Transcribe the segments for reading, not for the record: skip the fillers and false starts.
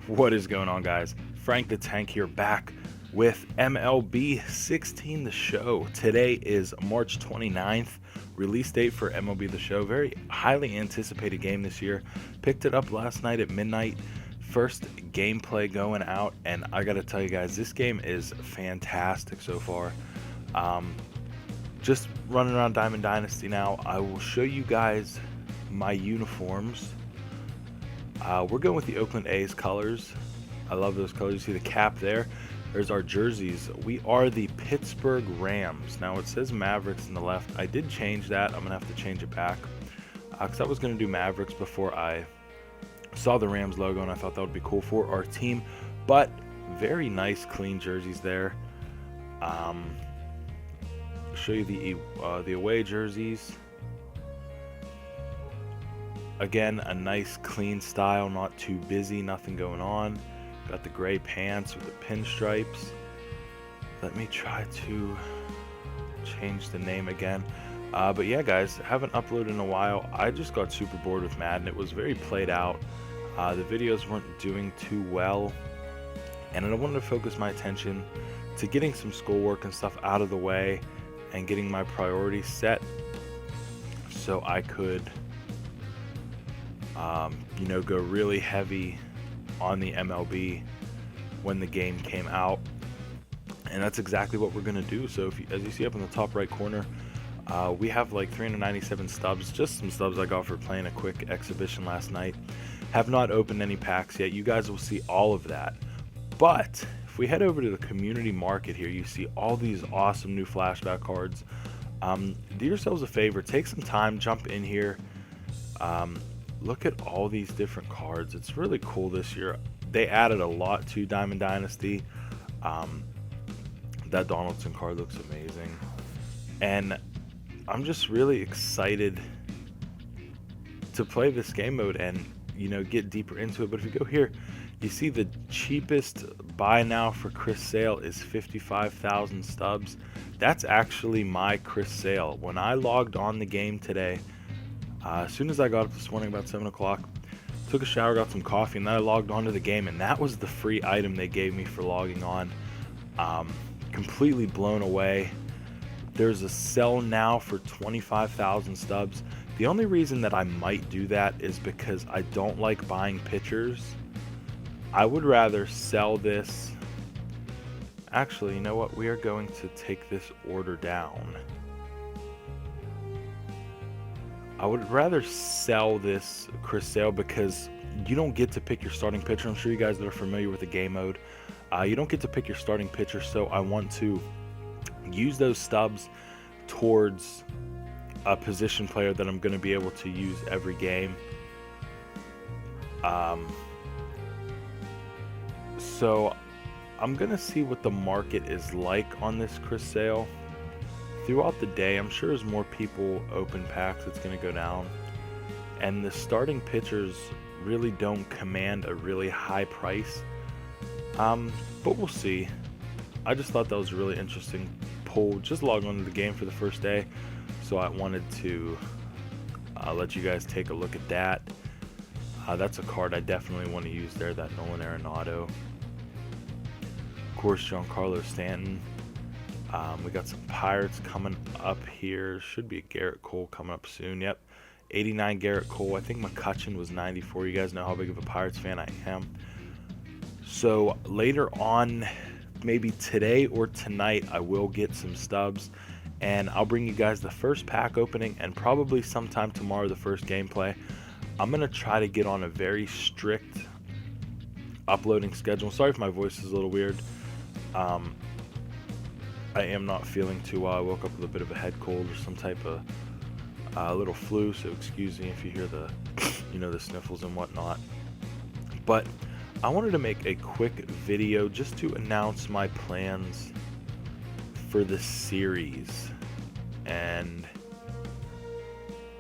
What is going on, guys? Frank the Tank here, back with MLB 16 The Show. Today is March 29th, release date for MLB The Show. Very highly anticipated game this year. Picked it up last night at midnight. First gameplay going out, and I gotta tell you guys, this game is fantastic so far. Just running around Diamond Dynasty now. I will show you guys my uniforms. We're going with the Oakland A's colors. I love those colors. You see the cap there. There's our jerseys. We are the Pittsburgh Rams. Now it says Mavericks in the left. I did change that. I'm going to have to change it back. Because I was going to do Mavericks before I saw the Rams logo, and I thought that would be cool for our team. But very nice, clean jerseys there. Show you the away jerseys. Again, a nice clean style, not too busy, nothing going on. Got the gray pants with the pinstripes. Let me try to change the name again. But yeah, guys, haven't uploaded in a while. I just got super bored with Madden. It was very played out. The videos weren't doing too well. And I wanted to focus my attention to getting some schoolwork and stuff out of the way and getting my priorities set so I could go really heavy on the MLB when the game came out, and that's exactly what we're gonna do. So as you see up in the top right corner, we have like 397 stubs, just some stubs I got for playing a quick exhibition last night. Have not opened any packs yet. You guys will see all of that. But if we head over to the community market here, you see all these awesome new flashback cards. Do yourselves a favor, take some time, jump in here. Look at all these different cards. It's really cool this year. They added a lot to Diamond Dynasty. That Donaldson card looks amazing. And I'm just really excited to play this game mode and, get deeper into it. But if you go here, you see the cheapest buy now for Chris Sale is 55,000 stubs. That's actually my Chris Sale. When I logged on the game today, as soon as I got up this morning about 7 o'clock, took a shower, got some coffee, and then I logged on to the game, and that was the free item they gave me for logging on. Completely blown away. There's a sell now for 25,000 stubs. The only reason that I might do that is because I don't like buying pitchers. I would rather sell this. Actually, you know what? We are going to take this order down. I would rather sell this Chris Sale because you don't get to pick your starting pitcher. I'm sure you guys that are familiar with the game mode, you don't get to pick your starting pitcher, so I want to use those stubs towards a position player that I'm going to be able to use every game. So I'm going to see what the market is like on this Chris Sale. Throughout the day, I'm sure as more people open packs, it's going to go down. And the starting pitchers really don't command a really high price. But we'll see. I just thought that was a really interesting pull. Just logged onto the game for the first day, so I wanted to let you guys take a look at that. That's a card I definitely want to use there, that Nolan Arenado. Of course, Giancarlo Stanton. We got some Pirates coming up here. Should be a Garrett Cole coming up soon. Yep, 89 Garrett Cole. I think McCutchen was 94. You guys know how big of a Pirates fan I am. So later on, maybe today or tonight, I will get some stubs, and I'll bring you guys the first pack opening, and probably sometime tomorrow the first gameplay. I'm going to try to get on a very strict uploading schedule. Sorry if my voice is a little weird. I am not feeling too well. I woke up with a bit of a head cold or some type of little flu, so excuse me if you hear the, the sniffles and whatnot. But I wanted to make a quick video just to announce my plans for the series. And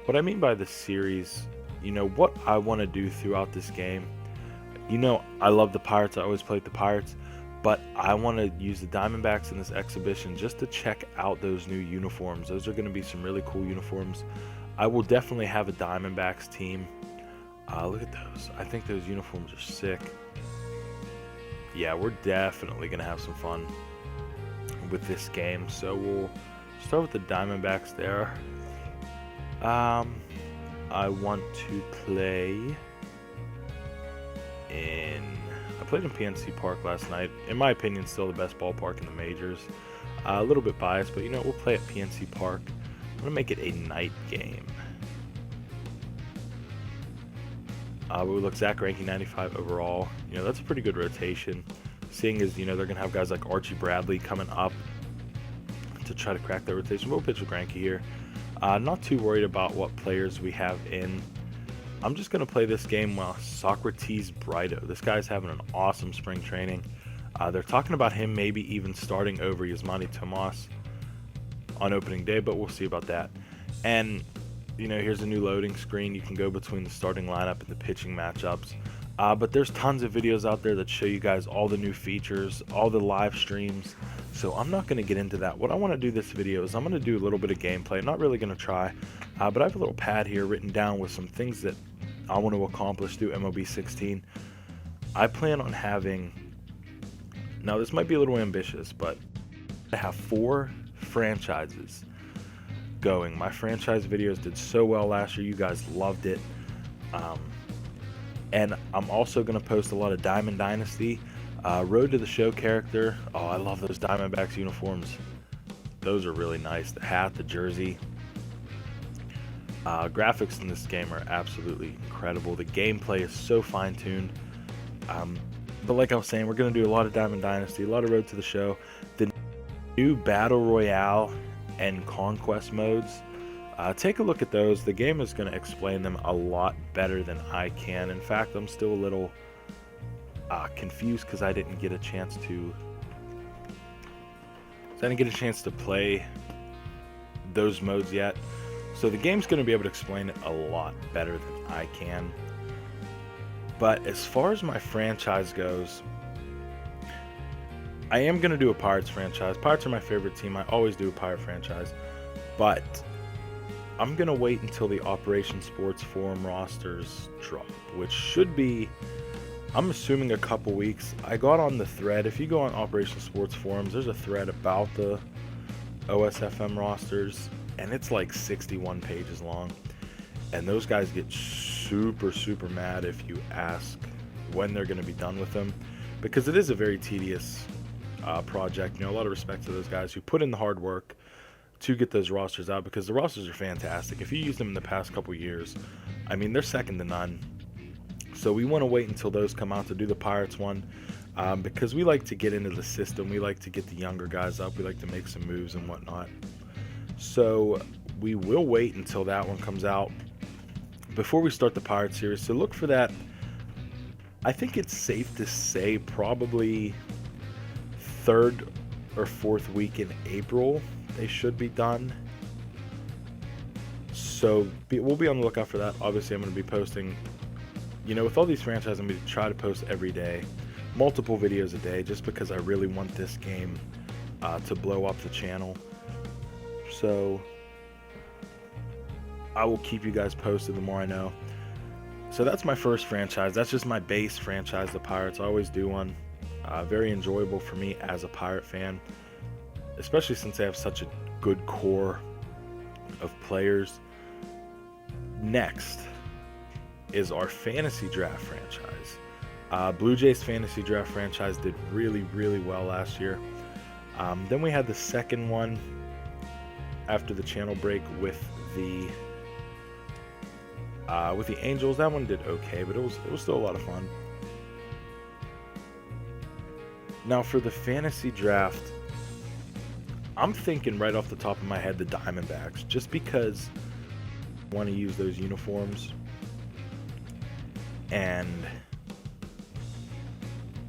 what I mean by the series, what I want to do throughout this game. I love the Pirates. I always play with the Pirates. But I want to use the Diamondbacks in this exhibition just to check out those new uniforms. Those are going to be some really cool uniforms. I will definitely have a Diamondbacks team. Look at those. I think those uniforms are sick. yeah, we're definitely going to have some fun with this game. So we'll start with the Diamondbacks there. I want to play I played in PNC Park last night. In my opinion, still the best ballpark in the majors. A little bit biased, but we'll play at PNC Park. I'm going to make it a night game. We look Zach Greinke 95 overall. That's a pretty good rotation. Seeing as, they're going to have guys like Archie Bradley coming up to try to crack their rotation. We'll pitch with Greinke here. Not too worried about what players we have in. I'm just going to play this game while Socrates Brito. This guy's having an awesome spring training. They're talking about him maybe even starting over Yasmani Tomas on opening day, but we'll see about that. And, here's a new loading screen. You can go between the starting lineup and the pitching matchups. But there's tons of videos out there that show you guys all the new features, all the live streams. So I'm not going to get into that. What I want to do this video is I'm going to do a little bit of gameplay. I'm not really going to try, but I have a little pad here written down with some things that I want to accomplish through MLB 16. I plan on having, now this might be a little ambitious, but I have 4 franchises going. My franchise videos did so well last year. You guys loved it. And I'm also going to post a lot of Diamond Dynasty. Road to the Show character. Oh, I love those Diamondbacks uniforms. Those are really nice. The hat, the jersey. Graphics in this game are absolutely incredible. The gameplay is so fine-tuned. But like I was saying, we're going to do a lot of Diamond Dynasty, a lot of Road to the Show. The new Battle Royale and Conquest modes. Take a look at those. The game is going to explain them a lot better than I can. In fact, I'm still a little confused because I didn't get a chance to play those modes yet. So the game's going to be able to explain it a lot better than I can. But as far as my franchise goes, I am going to do a Pirates franchise. Pirates are my favorite team. I always do a Pirate franchise. But I'm going to wait until the Operation Sports Forum rosters drop, which should be, I'm assuming, a couple weeks. I got on the thread. If you go on Operation Sports Forums, there's a thread about the OSFM rosters, and it's like 61 pages long. And those guys get super mad if you ask when they're going to be done with them, because it is a very tedious project. A lot of respect to those guys who put in the hard work to get those rosters out, because the rosters are fantastic. If you use them in the past couple years, I mean, they're second to none. So we want to wait until those come out to do the Pirates one, because we like to get into the system. We like to get the younger guys up. We like to make some moves and whatnot. So we will wait until that one comes out before we start the Pirates series. So look for that. I think it's safe to say probably 3rd or 4th week in April they should be done. So we'll be on the lookout for that. Obviously, I'm going to be posting, with all these franchises, I'm going to try to post every day, multiple videos a day, just because I really want this game to blow up the channel. So I will keep you guys posted the more I know. So that's my first franchise. That's just my base franchise, the Pirates. I always do one. Very enjoyable for me as a Pirate fan, especially since they have such a good core of players. Next is our fantasy draft franchise. Blue Jays fantasy draft franchise did really well last year. Then we had the second one after the channel break with the Angels. That one did okay, but it was still a lot of fun. Now for the fantasy draft, I'm thinking right off the top of my head the Diamondbacks, just because I want to use those uniforms, and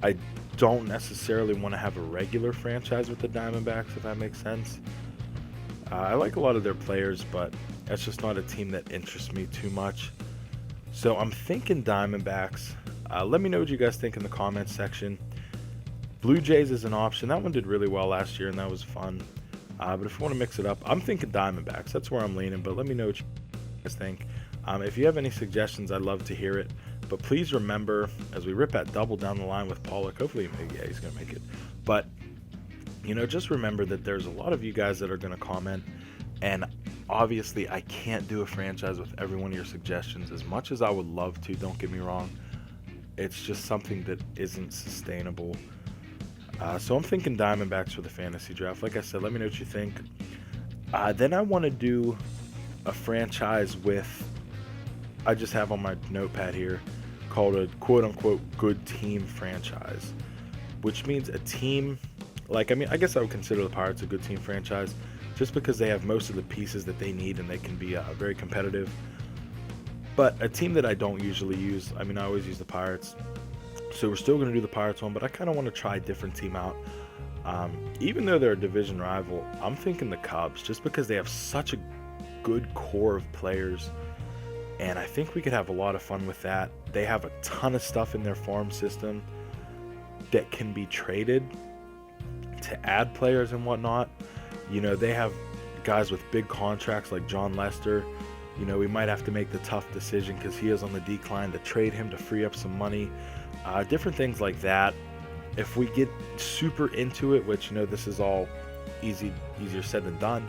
I don't necessarily want to have a regular franchise with the Diamondbacks, if that makes sense. I like a lot of their players, but that's just not a team that interests me too much. So I'm thinking Diamondbacks. Let me know what you guys think in the comments section. Blue Jays is an option. That one did really well last year, and that was fun. But if you want to mix it up, I'm thinking Diamondbacks. That's where I'm leaning, but let me know what you guys think. If you have any suggestions, I'd love to hear it. But please remember, as we rip that double down the line with Pollock, hopefully, yeah, he's going to make it. But, just remember that there's a lot of you guys that are going to comment. And obviously, I can't do a franchise with every one of your suggestions as much as I would love to, don't get me wrong. It's just something that isn't sustainable. So I'm thinking Diamondbacks for the fantasy draft. Like I said, let me know what you think. Then I want to do a franchise with, I just have on my notepad here, called a quote-unquote good team franchise, which means a team, I guess I would consider the Pirates a good team franchise just because they have most of the pieces that they need and they can be very competitive. But a team that I don't usually use, I always use the Pirates, so we're still going to do the Pirates one, but I kind of want to try a different team out. Even though they're a division rival, I'm thinking the Cubs, just because they have such a good core of players, and I think we could have a lot of fun with that. They have a ton of stuff in their farm system that can be traded to add players and whatnot. They have guys with big contracts like John Lester. We might have to make the tough decision because he is on the decline to trade him to free up some money. Different things like that. If we get super into it, which, this is all easier said than done,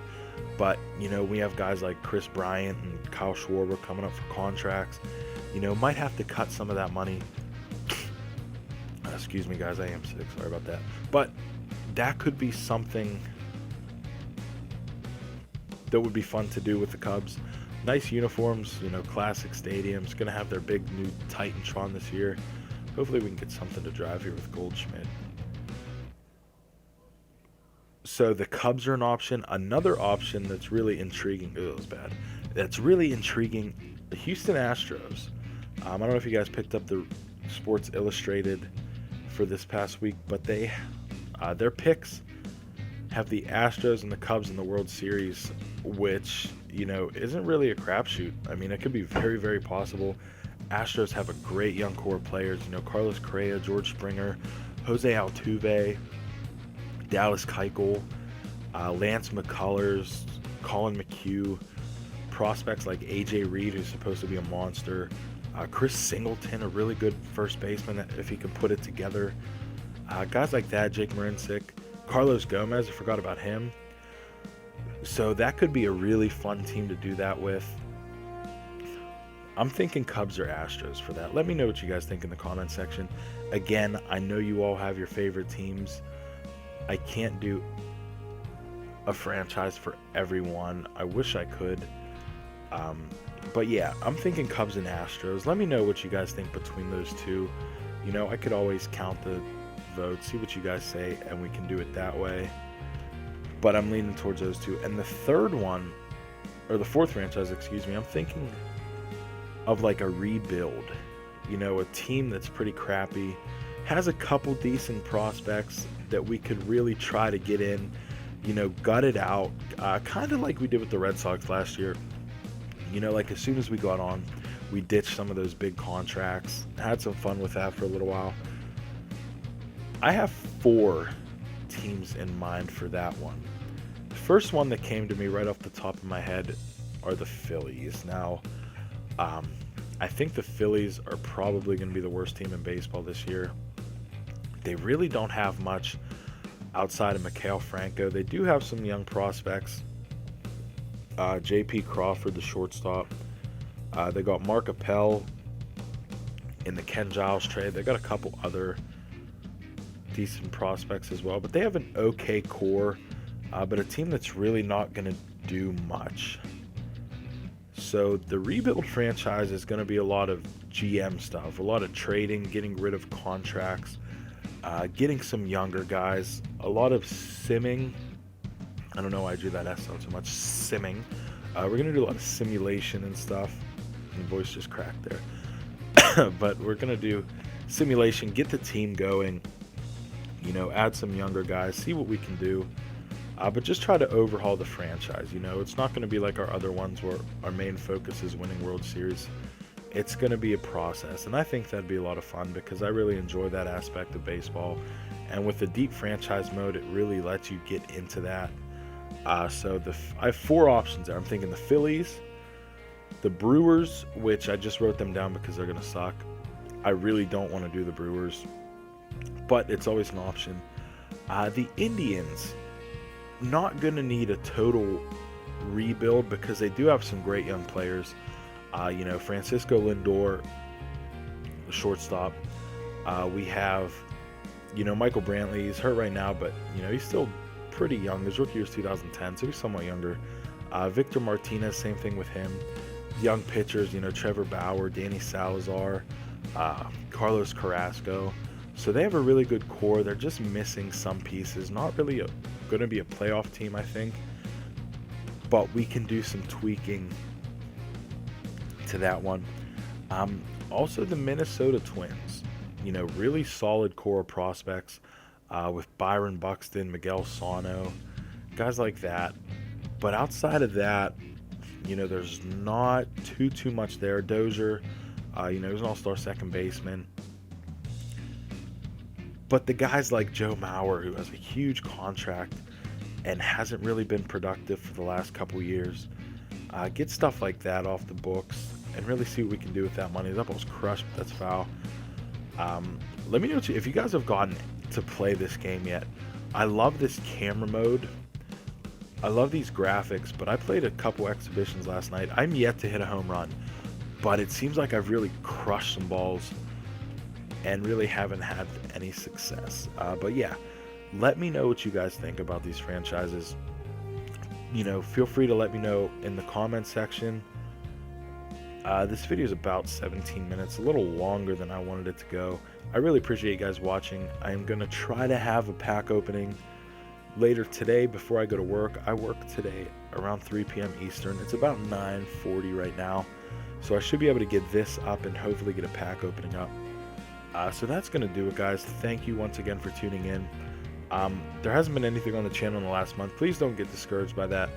but, we have guys like Chris Bryant and Kyle Schwarber coming up for contracts. Might have to cut some of that money. Excuse me, guys, I am sick. Sorry about that. But that could be something that would be fun to do with the Cubs. Nice uniforms, classic stadiums. Going to have their big new Titantron this year. Hopefully we can get something to drive here with Goldschmidt. So the Cubs are an option. Another option that's really intriguing. Oh, that was bad. That's really intriguing. The Houston Astros. I don't know if you guys picked up the Sports Illustrated for this past week, but their picks have the Astros and the Cubs in the World Series, which, isn't really a crapshoot. It could be very, very possible. Astros have a great young core of players. Carlos Correa, George Springer, Jose Altuve, Dallas Keuchel, Lance McCullers, Colin McHugh, prospects like AJ Reed, who's supposed to be a monster, Chris Singleton, a really good first baseman if he can put it together, guys like that, Jake Marincek, Carlos Gomez, I forgot about him. So that could be a really fun team to do that with. I'm thinking Cubs or Astros for that. Let me know what you guys think in the comment section. Again, I know you all have your favorite teams. I can't do a franchise for everyone. I wish I could. But yeah, I'm thinking Cubs and Astros. Let me know what you guys think between those two. I could always count the votes, see what you guys say, and we can do it that way. But I'm leaning towards those two. And the fourth franchise, I'm thinking of a rebuild. A team that's pretty crappy, has a couple decent prospects that we could really try to get in, gut it out, kind of like we did with the Red Sox last year. As soon as we got on, we ditched some of those big contracts, had some fun with that for a little while. I have 4 teams in mind for that one. The first one that came to me right off the top of my head are the Phillies. Now, I think the Phillies are probably going to be the worst team in baseball this year. They really don't have much outside of Mikael Franco. They do have some young prospects. J.P. Crawford, the shortstop. They got Mark Appel in the Ken Giles trade. They got a couple other decent prospects as well. But they have an okay core. But a team that's really not going to do much. So the rebuild franchise is going to be a lot of GM stuff, a lot of trading, getting rid of contracts, getting some younger guys, a lot of simming. I don't know why I drew that S out so much. Simming. We're going to do a lot of simulation and stuff. My voice just cracked there. But we're going to do simulation, get the team going, add some younger guys, see what we can do. But just try to overhaul the franchise. It's not going to be like our other ones where our main focus is winning World Series. It's going to be a process, and I think that'd be a lot of fun because I really enjoy that aspect of baseball. And with the deep franchise mode, it really lets you get into that. So I have 4 options there. I'm thinking the Phillies, the Brewers, which I just wrote them down because they're going to suck, I really don't want to do the Brewers, but it's always an option. The Indians, not going to need a total rebuild because they do have some great young players. Francisco Lindor, the shortstop. We have, Michael Brantley. He's hurt right now, but, he's still pretty young. His rookie year is 2010, so he's somewhat younger. Victor Martinez, same thing with him. Young pitchers, Trevor Bauer, Danny Salazar, Carlos Carrasco. So they have a really good core. They're just missing some pieces. Not really going to be a playoff team, I think. But we can do some tweaking to that one. Also, the Minnesota Twins. Really solid core of prospects with Byron Buxton, Miguel Sano, guys like that. But outside of that, there's not too much there. Dozier, he's an all-star second baseman. But the guys like Joe Mauer, who has a huge contract and hasn't really been productive for the last couple years, get stuff like that off the books and really see what we can do with that money. That ball's crushed, but that's foul. Let me know if you guys have gotten to play this game yet. I love this camera mode. I love these graphics, but I played a couple exhibitions last night. I'm yet to hit a home run, but it seems like I've really crushed some balls and really haven't had any success. But yeah, let me know what you guys think about these franchises. Feel free to let me know in the comment section. This video is about 17 minutes, a little longer than I wanted it to go. I really appreciate you guys watching. I am going to try to have a pack opening later today before I go to work. I work today around 3 p.m. Eastern. It's about 9:40 right now. So I should be able to get this up and hopefully get a pack opening up. So that's going to do it, guys. Thank you once again for tuning in. There hasn't been anything on the channel in the last month. Please don't get discouraged by that.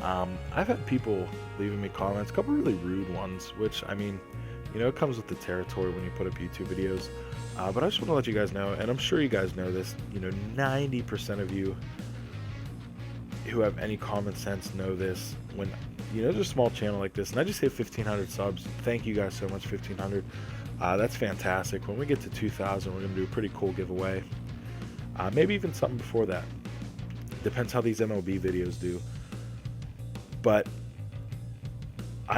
I've had people leaving me comments, a couple really rude ones, which, it comes with the territory when you put up YouTube videos. But I just want to let you guys know, and I'm sure you guys know this, 90% of you who have any common sense know this. When, there's a small channel like this, and I just hit 1,500 subs. Thank you guys so much, 1,500. That's fantastic. When we get to 2,000, we're going to do a pretty cool giveaway. Maybe even something before that. Depends how these MLB videos do. But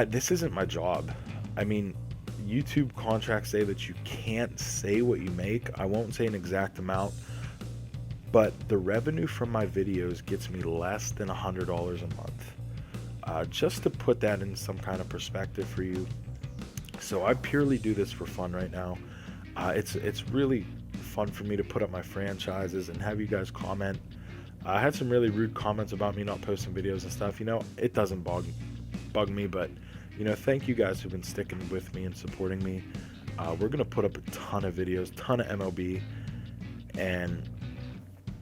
this isn't my job. YouTube contracts say that you can't say what you make. I won't say an exact amount, but the revenue from my videos gets me less than $100 a month. Just to put that in some kind of perspective for you. So I purely do this for fun right now. It's really fun for me to put up my franchises and have you guys comment. I had some really rude comments about me not posting videos and stuff. It doesn't bug me, but thank you guys who've been sticking with me and supporting me. We're gonna put up a ton of videos, ton of MLB, and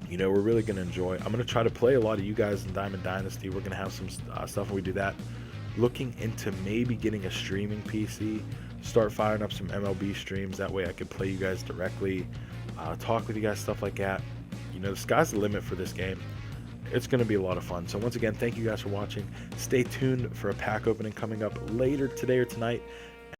we're really gonna enjoy. I'm gonna try to play a lot of you guys in Diamond Dynasty. We're gonna have some stuff when we do that. Looking into maybe getting a streaming PC, start firing up some MLB streams. That way I could play you guys directly, talk with you guys, stuff like that. The sky's the limit for this game. It's going to be a lot of fun. So once again, thank you guys for watching. Stay tuned for a pack opening coming up later today or tonight.